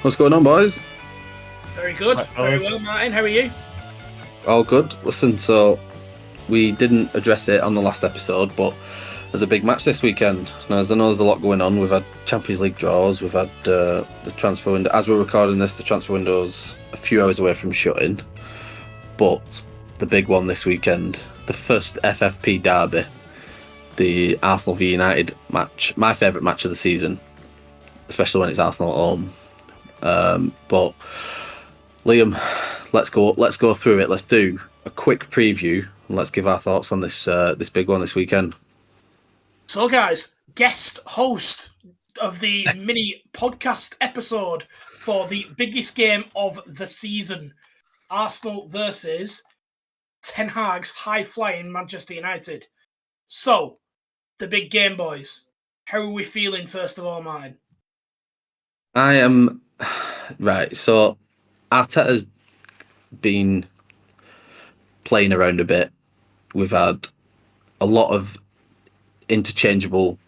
What's going on, boys? Very good. Very well, Martin. How are you? All good. Listen, so we didn't address it on the last episode, but there's a big match this weekend. Now, as I know there's a lot going on. We've had Champions League draws. We've had the transfer window. As we're recording this, the transfer window's a few hours away from shutting. But the big one this weekend, the first FFP derby, the Arsenal v United match, my favourite match of the season, especially when it's Arsenal at home. But Liam, let's go through it. Let's do a quick preview and let's give our thoughts on this big one this weekend. So, guys, guest host of the mini podcast episode for the biggest game of the season, Arsenal versus Ten Hag's high-flying Manchester United. So, the big game, boys. How are we feeling, first of all, Martin? I am right. So, Arteta's been playing around a bit. We've had a lot of interchangeable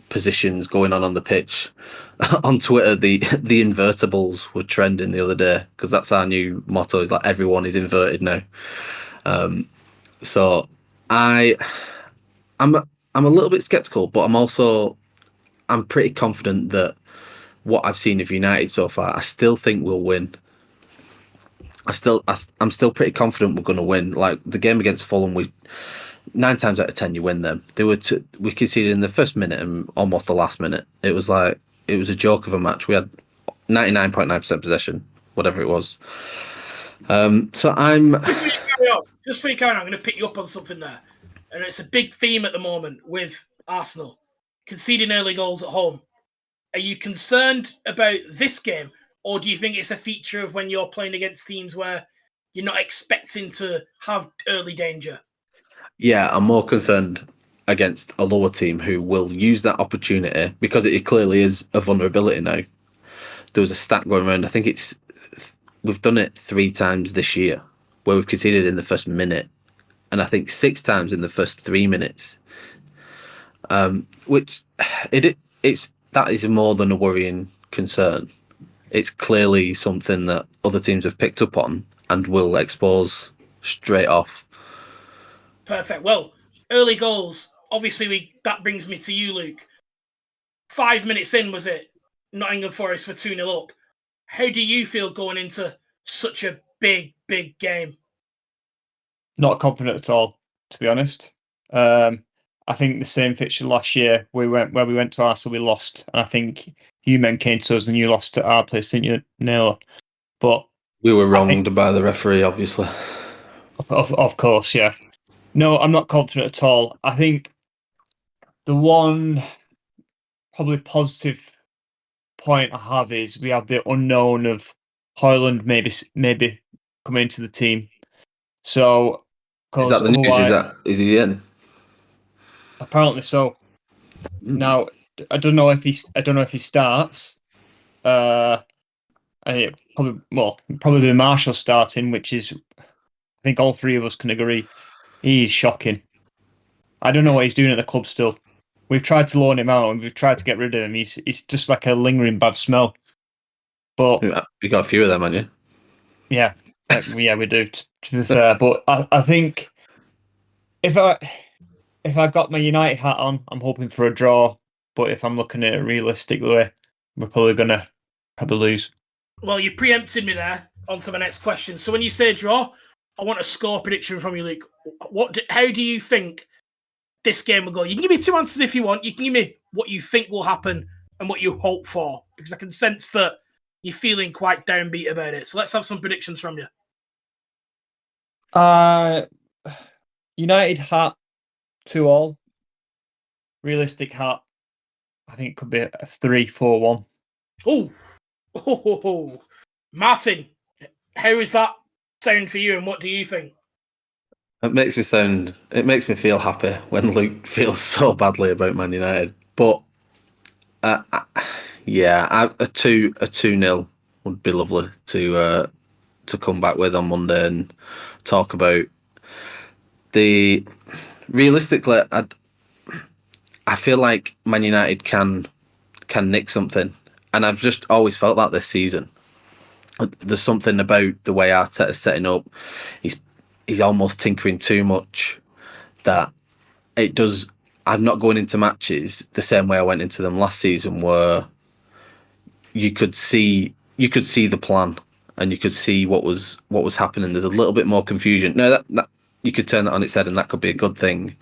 positions going on the pitch. On Twitter, the invertibles were trending the other day because that's our new motto. Is like everyone is inverted now. So I'm a little bit skeptical, but I'm pretty confident that what I've seen of United so far, I still think we'll win. I'm still pretty confident we're going to win. Like the game against Fulham, 9 times out of 10 you win them. We conceded in the first minute and almost the last minute. It was a joke of a match. We had 99.9% possession, whatever it was. So I'm just for you carry on, I'm going to pick you up on something there, and it's a big theme at the moment with Arsenal conceding early goals at home. Are you concerned about this game, or do you think it's a feature of when you're playing against teams where you're not expecting to have early danger? Yeah, I'm more concerned against a lower team who will use that opportunity because it clearly is a vulnerability now. There was a stat going around, I think we've done it 3 times this year where we've conceded in the first minute, and I think 6 times in the first 3 minutes. Which that is more than a worrying concern. It's clearly something that other teams have picked up on and will expose straight off. Perfect. Well, early goals. Obviously, that brings me to you, Luke. 5 minutes in, was it? Nottingham Forest were 2-0 up. How do you feel going into such a big, big game? Not confident at all, to be honest. I think the same fixture last year, we went to Arsenal, we lost, and I think you men came to us and you lost at our place, didn't you, Naylor? But we were wronged by the referee, obviously. Of course, yeah. No, I'm not confident at all. I think the one probably positive point I have is we have the unknown of Højlund maybe coming into the team. So, is that the news? Is he in? Apparently so. Now I don't know if he starts. And it probably Marshall starting, which is I think all 3 of us can agree he's shocking. I don't know what he's doing at the club still. We've tried to loan him out and we've tried to get rid of him. He's just like a lingering bad smell. But you got a few of them, haven't you? Yeah, we do. To be fair, but I think if I got my United hat on, I'm hoping for a draw. But if I'm looking at it realistically, we're probably gonna lose. Well, you preempted me there. On to my next question. So when you say draw, I want a score prediction from you, Luke. How do you think this game will go? You can give me 2 answers if you want. You can give me what you think will happen and what you hope for, because I can sense that you're feeling quite downbeat about it. So let's have some predictions from you. United hat 2-2. Realistic hat, I think it could be a 3-4-1. Oh, Martin, how is that sound for you, and what do you think? It makes me feel happy when Luke feels so badly about Man United. But a 2-0 would be lovely to come back with on Monday and talk about. Realistically, I feel like Man United can nick something, and I've just always felt that this season. there's something about the way Arteta's setting up. He's almost tinkering too much. That it does. I'm not going into matches the same way I went into them last season, where you could see the plan and you could see what was happening. There's a little bit more confusion. No, that you could turn that on its head, and that could be a good thing.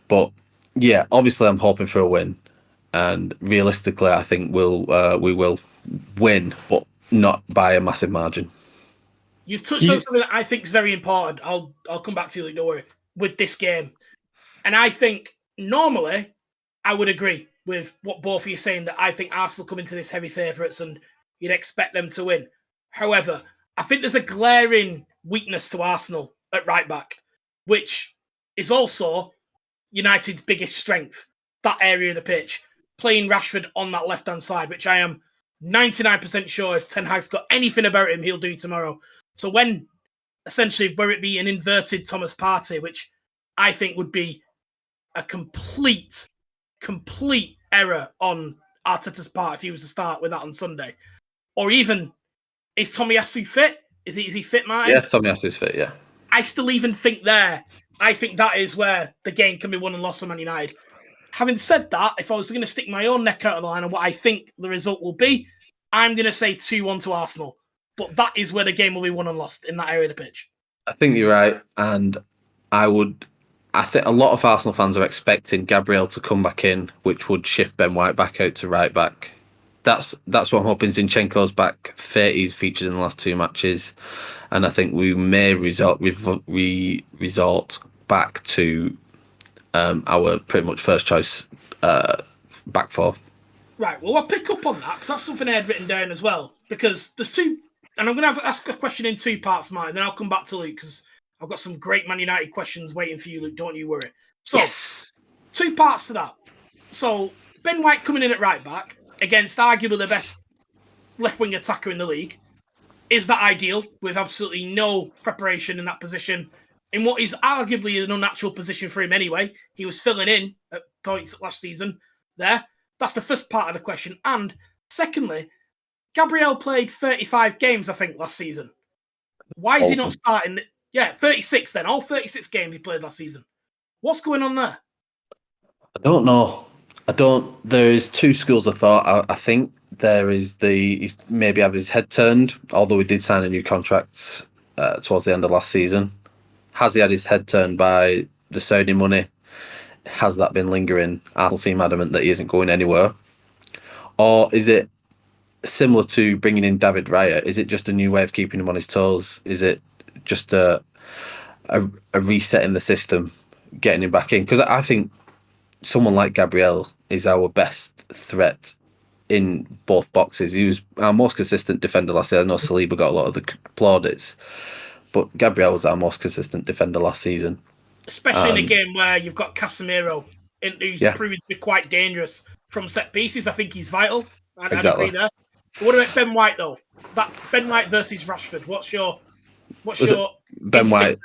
But yeah, obviously, I'm hoping for a win, and realistically, I think we will win, but not by a massive margin. You've touched on something that I think is very important. I'll come back to you, Luke, don't worry, with this game. And I think normally I would agree with what both of you are saying, that I think Arsenal come into this heavy favourites and you'd expect them to win. However, I think there's a glaring weakness to Arsenal at right back, which is also United's biggest strength, that area of the pitch, playing Rashford on that left-hand side, which I am 99% sure if Ten Hag's got anything about him, he'll do tomorrow. So when, essentially, where it be an inverted Thomas Partey, which I think would be a complete error on Arteta's part if he was to start with that on Sunday. Or even, is Tomiyasu fit? Is he fit, Martin? Yeah, Tomiyasu's fit, yeah. I still even think there, I think that is where the game can be won and lost for Man United. Having said that, if I was going to stick my own neck out of the line on what I think the result will be, I'm going to say 2-1 to Arsenal. But that is where the game will be won and lost, in that area of the pitch. I think you're right, and I think a lot of Arsenal fans are expecting Gabriel to come back in, which would shift Ben White back out to right back. That's what I'm hoping. Zinchenko's back fit. He's featured in the last 2 matches, and I think we may resort back to our pretty much first choice back four. Right, well, I'll pick up on that, because that's something I had written down as well. Because there's two, and I'm going to ask a question in 2 parts, Martin, then I'll come back to Luke, because I've got some great Man United questions waiting for you, Luke, don't you worry. So, yes. 2 parts to that. So, Ben White coming in at right back against arguably the best left-wing attacker in the league. Is that ideal, with absolutely no preparation in that position, in what is arguably an unnatural position for him anyway? He was filling in at points last season there. That's the first part of the question. And secondly, Gabriel played 35 games, I think, last season. Why is he not starting? Yeah, 36 then. All 36 games he played last season. What's going on there? I don't know. There is 2 schools of thought. I think there is he's maybe having his head turned, although he did sign a new contract towards the end of last season. Has he had his head turned by the Saudi money? Has that been lingering? Arsenal seem adamant that he isn't going anywhere. Or is it similar to bringing in David Raya? Is it just a new way of keeping him on his toes? Is it just a reset in the system, getting him back in? Because I think someone like Gabriel is our best threat in both boxes. He was our most consistent defender last year. I know Saliba got a lot of the plaudits, but Gabriel was our most consistent defender last season. Especially in a game where you've got Casemiro, who's proving to be quite dangerous from set pieces. I think he's vital. I'd agree there. But what about Ben White, though? That Ben White versus Rashford. What's your Ben White?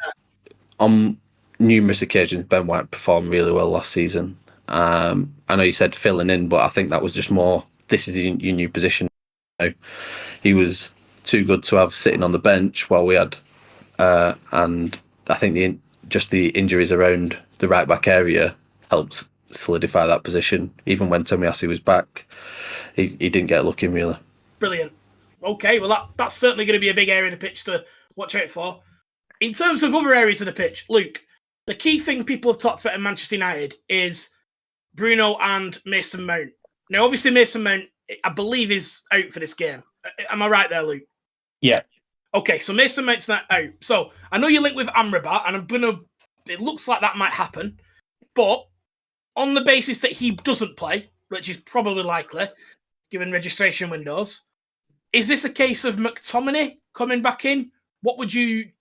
On numerous occasions, Ben White performed really well last season. I know you said filling in, but I think that was just more, this is your new position. He was too good to have sitting on the bench while we had, and I think the injuries around the right back area helped solidify that position. Even when Tomiyasu was back, he didn't get looking really. Brilliant. Okay, well that's certainly going to be a big area of the pitch to watch out for. In terms of other areas of the pitch, Luke, the key thing people have talked about in Manchester United is Bruno and Mason Mount. Now, obviously, Mason Mount, I believe, is out for this game. Am I right there, Luke? Yeah. Okay, so Mason Mount's not out. So I know you're linked with Amrabat, and it looks like that might happen. But on the basis that he doesn't play, which is probably likely, given registration windows, is this a case of McTominay coming back in? What would you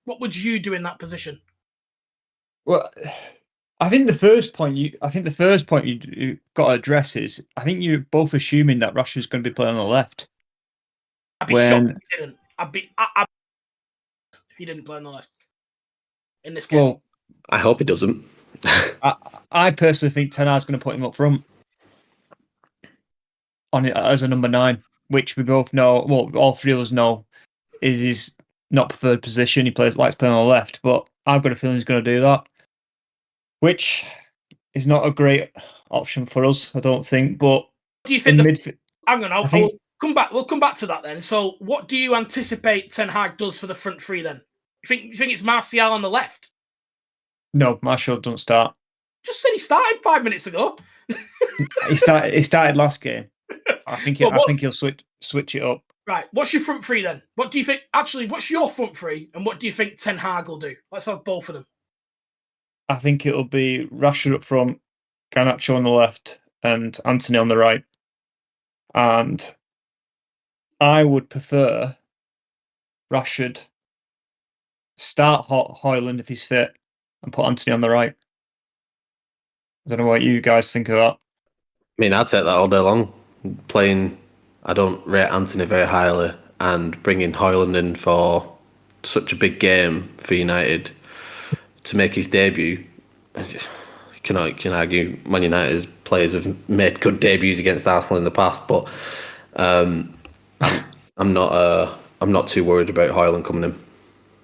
do in that position? Well, I think the first point you got to address is, I think you're both assuming that Rashford's going to be playing on the left. I'd be shocked if he didn't. I'd be if he didn't play on the left in this game. Well, I hope he doesn't. I personally think Ten Hag's going to put him up front on it as a number 9, which we both know. Well, all 3 of us know is his not preferred position. He likes playing on the left, but I've got a feeling he's going to do that, which is not a great option for us, I don't think. But do you think in midfield, hang on, I will come back. We'll come back to that then. So, what do you anticipate Ten Hag does for the front three then? You think it's Martial on the left? No, Martial doesn't start. Just said he started 5 minutes ago. He started last game. I think he'll switch it up. Right. What's your front three then? What do you think? Actually, what's your front three, and what do you think Ten Hag will do? Let's have both of them. I think it'll be Rashford up front, Garnacho on the left, and Anthony on the right. And I would prefer Rashford start Højlund if he's fit, and put Anthony on the right. I don't know what you guys think of that. I mean, I'd take that all day long. I don't rate Anthony very highly, and bringing Højlund in for such a big game for United to make his debut. You can argue Man United's players have made good debuts against Arsenal in the past, but I'm not too worried about Højlund coming in.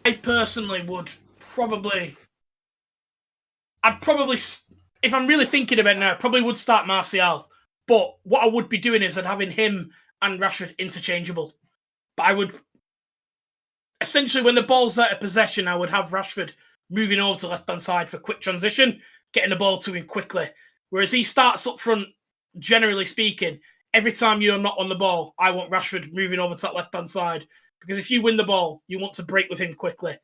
I personally would probably, if I'm really thinking about it now, probably would start Martial. But what I would be doing is having him and Rashford interchangeable. But I would, essentially, when the ball's out of possession, I would have Rashford moving over to the left-hand side for quick transition, getting the ball to him quickly. Whereas he starts up front, generally speaking, every time you're not on the ball, I want Rashford moving over to that left-hand side. Because if you win the ball, you want to break with him quickly.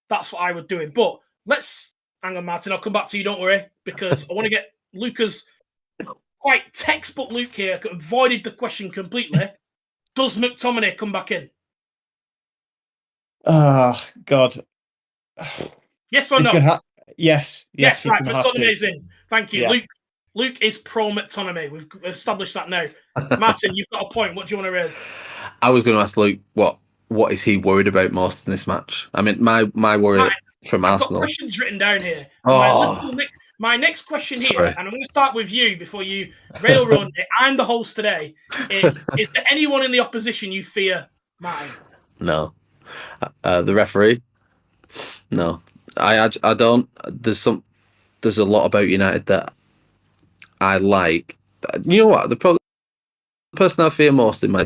That's what I would do. But hang on, Martin, I'll come back to you, don't worry, because I want to get Luca's quite textbook Luke here, avoided the question completely. Does McTominay come back in? Oh, God. Yes or no? Yes, right, McTominay's in. Thank you. Yeah. Luke is pro McTominay. We've established that now. Martin, you've got a point. What do you want to raise? I was going to ask Luke, what is he worried about most in this match? I mean, my worry from Arsenal. I've got questions written down here. Oh. My next question here, and I'm going to start with you before you railroad it. I'm the host today. Is there anyone in the opposition you fear, Martin? No. The referee? No. I don't. There's a lot about United that I like. You know what? The person I fear most in my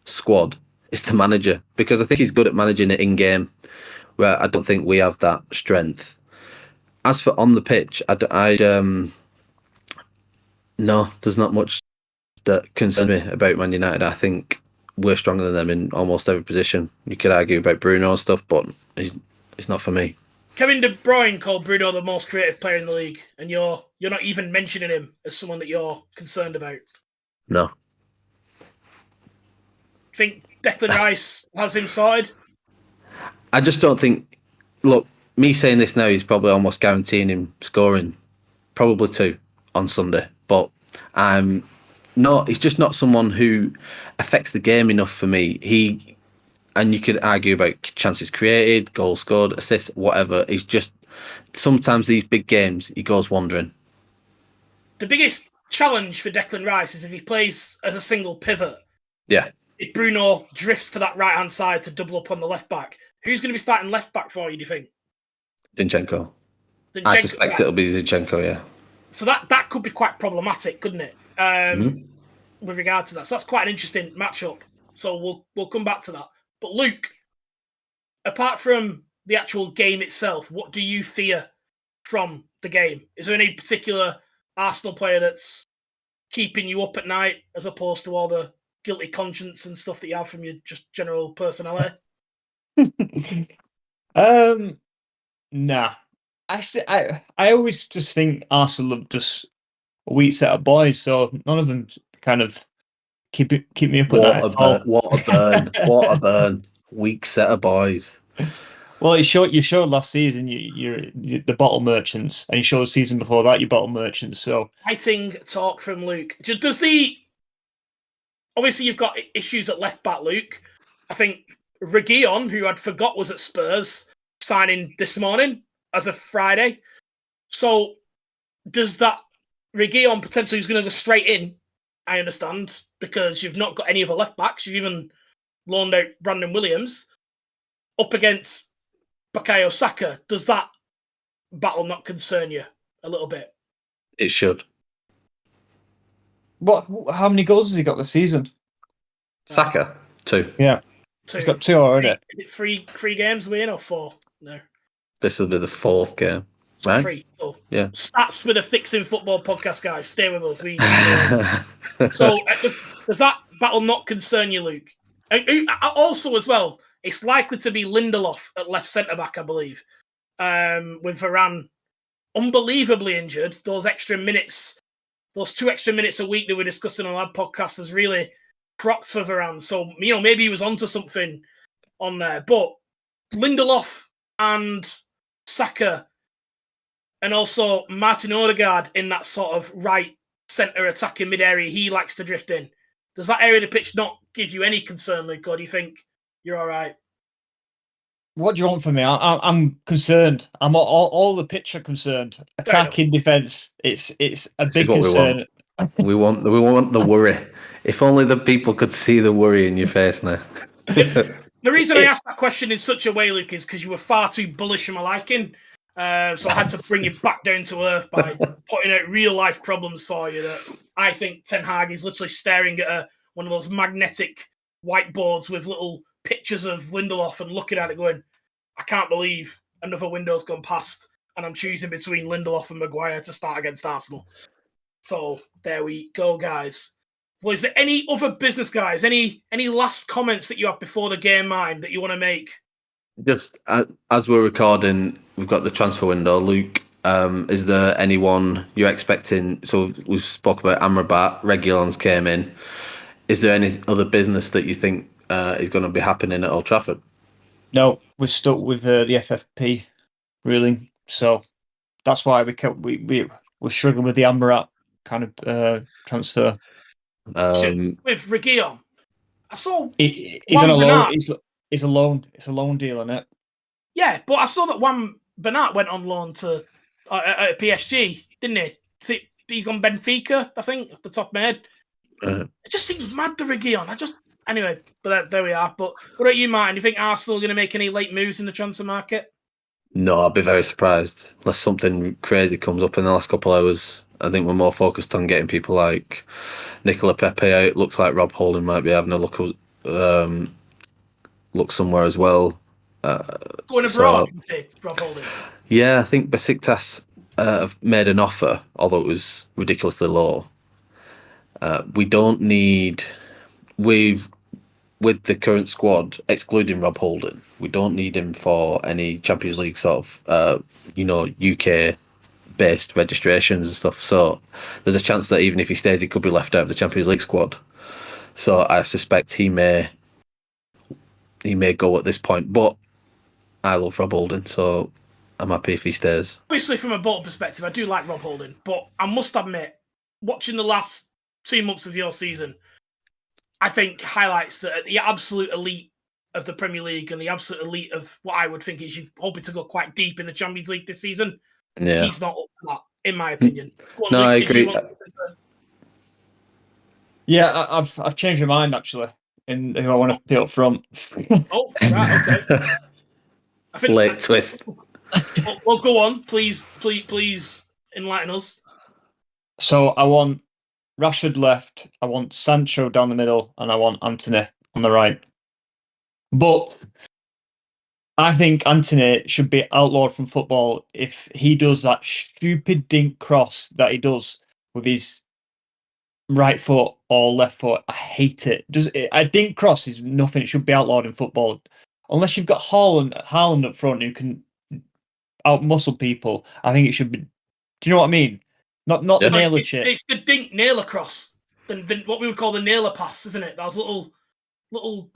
squad is the manager, because I think he's good at managing it in game, where I don't think we have that strength. As for on the pitch, no, there's not much that concerns me about Man United. I think we're stronger than them in almost every position. You could argue about Bruno and stuff, but he's not for me. Kevin De Bruyne called Bruno the most creative player in the league, and you're not even mentioning him as someone that you're concerned about. No. Think Declan Rice has him sorted? I just don't think. Look, me saying this now is probably almost guaranteeing him scoring probably 2 on Sunday, but he's just not someone who affects the game enough for me. And you could argue about chances created, goals scored, assists, whatever. He's just, sometimes these big games, he goes wandering. The biggest challenge for Declan Rice is if he plays as a single pivot. Yeah. If Bruno drifts to that right-hand side to double up on the left back, who's going to be starting left back for you, do you think? Zinchenko. I suspect it'll be Zinchenko, yeah. So that could be quite problematic, couldn't it? With regard to that. So that's quite an interesting matchup. So we'll come back to that. But Luke, apart from the actual game itself, what do you fear from the game? Is there any particular Arsenal player that's keeping you up at night as opposed to all the guilty conscience and stuff that you have from your just general personality? Nah. I always just think Arsenal are just a weak set of boys, so none of them kind of keep me up at night. What a burn! What a burn! Weak set of boys. Well, you showed last season you're the bottle merchants, and you showed the season before that you bottle merchants. So Fighting talk from Luke. Obviously you've got issues at left back, Luke. I think Reguilon, who I'd forgot was at Spurs, signing this morning as of Friday. So does that Reguilon potentially is going to go straight in? I understand, because you've not got any other left backs. You've even loaned out Brandon Williams. up against Bukayo Saka, does that battle not concern you a little bit? It should. How many goals has he got this season? Saka, 2. Yeah, he's got 2 already. Is it three games we in or 4? No. This will be the 4th game. So right? 3. So yeah. Stats with a Fixing Football podcast, guys. Stay with us. So does that battle not concern you, Luke? Also, as well, it's likely to be Lindelof at left centre back, I believe, with Varane unbelievably injured. Those 2 extra minutes a week that we're discussing on that podcast has really crocked for Varane. So maybe he was onto something on there. But Lindelof and Saka, and also Martin Odegaard in that sort of right centre attacking mid area he likes to drift in. Does that area of the pitch not give you any concern, Luke, or do you think you're all right? What do you want from me? I'm concerned. I'm all the pitch are concerned. Attacking, defence. It's a big concern. We want the worry. If only the people could see the worry in your face now. The reason I asked that question in such a way, Luke, is because you were far too bullish for my liking. So I had to bring you back down to earth by pointing out real life problems for you that I think Ten Hag is literally staring at one of those magnetic whiteboards with little pictures of Lindelof and looking at it going, I can't believe another window's gone past and I'm choosing between Lindelof and Maguire to start against Arsenal. So there we go, guys. Well, is there any other business, guys? Any last comments that you have before the game, mind, that you want to make? Just as we're recording, we've got the transfer window. Luke, is there anyone you're expecting? So we've spoke about Amrabat, Reguilon's came in. Is there any other business that you think is going to be happening at Old Trafford? No, we're stuck with the FFP ruling, so that's why we're struggling with the Amrabat kind of transfer. With Reguilon, I saw he's on a loan. It's a loan. It's a loan deal, isn't it? Yeah, but I saw that Juan Bernat went on loan to PSG, didn't he? See, he's gone Benfica, I think, off the top of my head. It just seems mad, the Reguilon. Anyway, but there we are. But what about you, Martin? Do you think Arsenal are going to make any late moves in the transfer market? No, I'd be very surprised unless something crazy comes up in the last couple of hours. I think we're more focused on getting people like Nicola Pepe out. It looks like Rob Holding might be having a look somewhere as well. Going abroad, Rob Holding? Yeah, I think Besiktas have made an offer, although it was ridiculously low. We don't need... With the current squad, excluding Rob Holding, we don't need him for any Champions League sort of, UK-based registrations and stuff. So there's a chance that even if he stays, he could be left out of the Champions League squad. So I suspect he may go at this point. But I love Rob Holding, so I'm happy if he stays. Obviously, from a Bolton perspective, I do like Rob Holding, but I must admit, watching the last 2 months of your season, I think highlights that the absolute elite of the Premier League and the absolute elite of what I would think is you hoping to go quite deep in the Champions League this season. Yeah. He's not up to that, in my opinion. On, no, Luke, I agree. Yeah, I've changed my mind actually, and who I want to put up front. Oh, right, okay. I think late twist. Well, go on, please enlighten us. So I want Rashford left, I want Sancho down the middle, and I want Antony on the right. But I think Antony should be outlawed from football if he does that stupid dink cross that he does with his right foot or left foot. I hate it. A dink cross is nothing. It should be outlawed in football. Unless you've got Haaland up front who can out-muscle people, I think it should be... Do you know what I mean? Not the nailer shit. It's the dink nailer cross. The what we would call the nailer pass, isn't it? Those little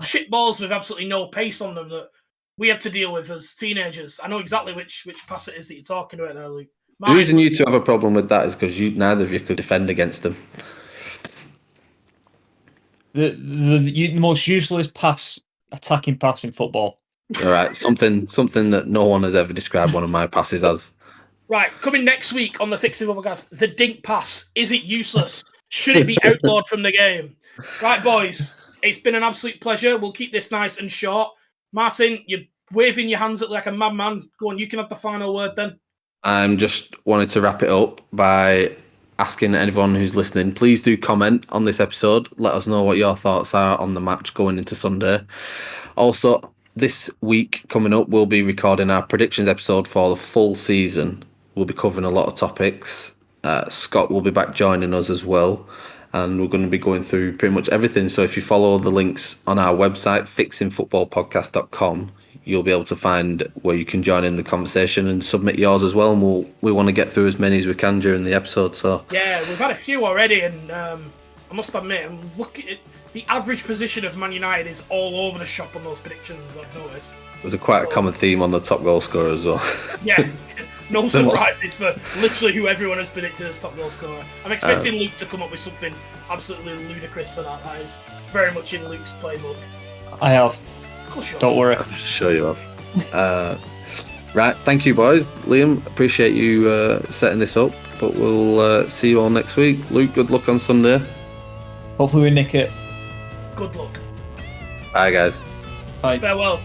shit balls with absolutely no pace on them that we had to deal with as teenagers. I know exactly which pass it is that you're talking about there, Luke. The reason you two have a problem with that is because neither of you could defend against them. The most useless attacking pass in football. All right, something that no one has ever described one of my passes as. Right, coming next week on the Fixing Podcast, the dink pass. Is it useless? Should it be outlawed from the game? Right, boys, it's been an absolute pleasure. We'll keep this nice and short. Martin, you waving your hands at like a madman. Go on, you can have the final word then. I'm just wanted to wrap it up by asking everyone who's listening, please do comment on this episode. Let us know what your thoughts are on the match going into Sunday. Also, this week coming up, we'll be recording our predictions episode for the full season. We'll be covering a lot of topics. Scott will be back joining us as well. And we're going to be going through pretty much everything. So if you follow the links on our website, fixingfootballpodcast.com, you'll be able to find where you can join in the conversation and submit yours as well. And we want to get through as many as we can during the episode. So yeah, we've had a few already, and I must admit, I'm looking at the average position of Man United is all over the shop on those predictions. I've noticed. There's a common theme on the top goal scorer as well. Yeah, no surprises for literally who everyone has predicted as top goal scorer. I'm expecting Luke to come up with something absolutely ludicrous for that. That is very much in Luke's playbook. I have. Of course you Don't worry. I'm sure you have. Right, thank you, boys. Liam, appreciate you setting this up. But we'll see you all next week. Luke, good luck on Sunday. Hopefully we nick it. Good luck. Bye, guys. Bye. Farewell.